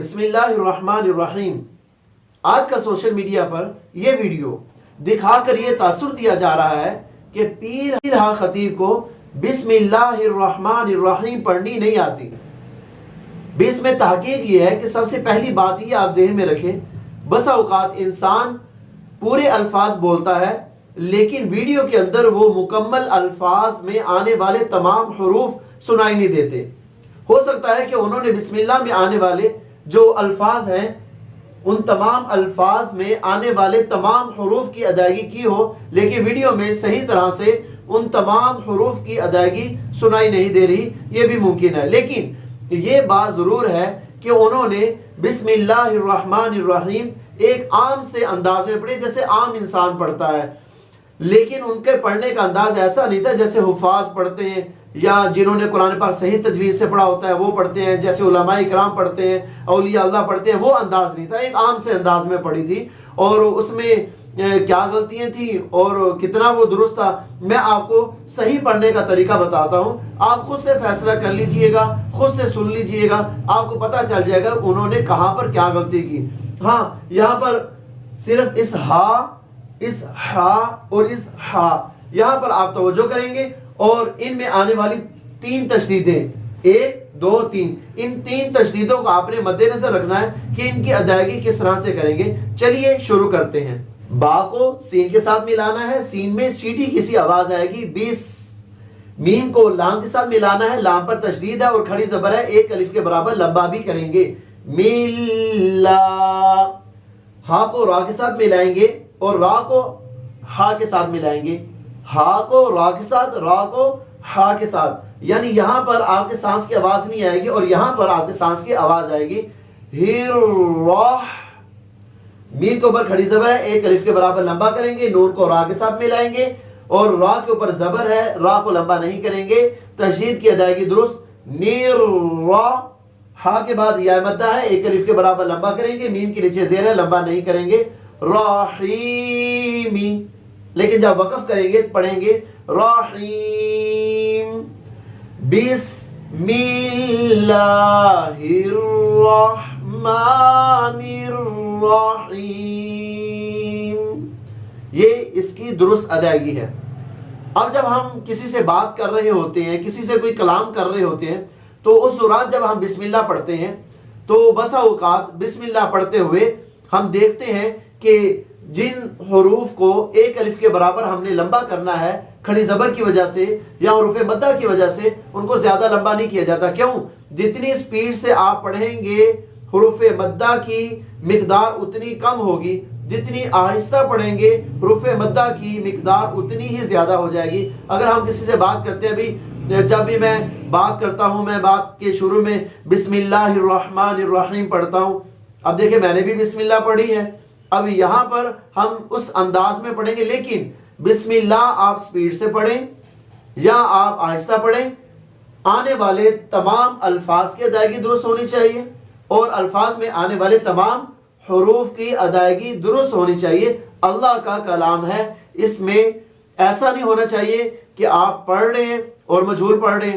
بسم اللہ الرحمن الرحیم۔ آج کا سوشل میڈیا پر یہ ویڈیو دکھا کر یہ تاثر دیا جا رہا ہے کہ پیر خطیب کو بسم اللہ الرحمن الرحیم پڑھنی نہیں آتی۔ اس میں تحقیق یہ ہے کہ سب سے پہلی بات یہ آپ ذہن میں رکھیں، بسا اوقات انسان پورے الفاظ بولتا ہے لیکن ویڈیو کے اندر وہ مکمل الفاظ میں آنے والے تمام حروف سنائی نہیں دیتے۔ ہو سکتا ہے کہ انہوں نے بسم اللہ میں آنے والے جو الفاظ ہیں ان تمام الفاظ میں آنے والے تمام حروف کی ادائیگی کی ہو لیکن ویڈیو میں صحیح طرح سے ان تمام حروف کی ادائیگی سنائی نہیں دے رہی، یہ بھی ممکن ہے۔ لیکن یہ بات ضرور ہے کہ انہوں نے بسم اللہ الرحمن الرحیم ایک عام سے انداز میں پڑھی جیسے عام انسان پڑھتا ہے، لیکن ان کے پڑھنے کا انداز ایسا نہیں تھا جیسے حفاظ پڑھتے ہیں یا جنہوں نے قرآن پاک صحیح تجوید سے پڑھا ہوتا ہے وہ پڑھتے ہیں، جیسے علماء اکرام پڑھتے ہیں، اولیاء اللہ پڑھتے ہیں، وہ انداز نہیں تھا، ایک عام سے انداز میں پڑھی تھی۔ اور اس میں کیا غلطیاں تھیں اور کتنا وہ درست تھا میں آپ کو صحیح پڑھنے کا طریقہ بتاتا ہوں، آپ خود سے فیصلہ کر لیجئے گا، خود سے سن لیجئے گا، آپ کو پتہ چل جائے گا انہوں نے کہاں پر کیا غلطی کی۔ ہاں، یہاں پر صرف اس ہا، اس ہا اور اس ہا، یہاں پر آپ توجہ کریں گے اور ان میں آنے والی 3 تشدیدیں، 1 2 3، ان 3 تشدیدوں کو آپ نے مد نظر رکھنا ہے کہ ان کی ادائیگی کس طرح سے کریں گے۔ چلیے شروع کرتے ہیں۔ با کو سین کے ساتھ ملانا ہے، سین میں سیٹی کسی آواز آئے گی، 20۔ میم کو لام کے ساتھ ملانا ہے، لام پر تشدید ہے اور کھڑی زبر ہے، 1 الف کے برابر لمبا بھی کریں گے، ملا۔ ہا کو را کے ساتھ ملائیں گے اور را کو ہا کے ساتھ ملائیں گے، ہا کو را کے ساتھ، را کو ہا کے ساتھ، یعنی یہاں پر آپ کے سانس کی آواز نہیں آئے گی اور یہاں پر آپ کے سانس کی آواز آئے گی۔ ہر، میم کے اوپر کھڑی زبر ہے، 1 الف کے برابر لمبا کریں گے، نون کو را کے ساتھ ملائیں گے اور را کے اوپر زبر ہے، را کو لمبا نہیں کریں گے، تشدید کی ادائیگی درست، نیر را۔ ہا کے بعد یا مدہ ہے، 1 الف کے برابر لمبا کریں گے، میم کے نیچے زیر ہے، لمبا نہیں کریں گے، راحیمی۔ لیکن جب وقف کریں گے پڑھیں گے رحیم، بسم اللہ الرحمن الرحیم، یہ اس کی درست ادائیگی ہے۔ اب جب ہم کسی سے بات کر رہے ہوتے ہیں، کسی سے کوئی کلام کر رہے ہوتے ہیں تو اس دوران جب ہم بسم اللہ پڑھتے ہیں تو بسا اوقات بسم اللہ پڑھتے ہوئے ہم دیکھتے ہیں کہ جن حروف کو 1 الف کے برابر ہم نے لمبا کرنا ہے کھڑی زبر کی وجہ سے یا حروف مدہ کی وجہ سے ان کو زیادہ لمبا نہیں کیا جاتا۔ کیوں؟ جتنی سپیڈ سے آپ پڑھیں گے حروف مدہ کی مقدار اتنی کم ہوگی، جتنی آہستہ پڑھیں گے حروف مدہ کی مقدار اتنی ہی زیادہ ہو جائے گی۔ اگر ہم کسی سے بات کرتے ہیں، ابھی جب بھی میں بات کرتا ہوں میں بات کے شروع میں بسم اللہ الرحمن الرحیم پڑھتا ہوں، اب دیکھیں میں نے بھی بسم اللہ پڑھی ہے، اب یہاں پر ہم اس انداز میں پڑھیں گے لیکن بسم اللہ آپ سپیڈ سے پڑھیں یا آپ آہستہ پڑھیں، آنے والے تمام الفاظ کی ادائیگی درست ہونی چاہیے اور الفاظ میں آنے والے تمام حروف کی ادائیگی درست ہونی چاہیے۔ اللہ کا کلام ہے، اس میں ایسا نہیں ہونا چاہیے کہ آپ پڑھ رہے ہیں اور مجہول پڑھ رہے ہیں۔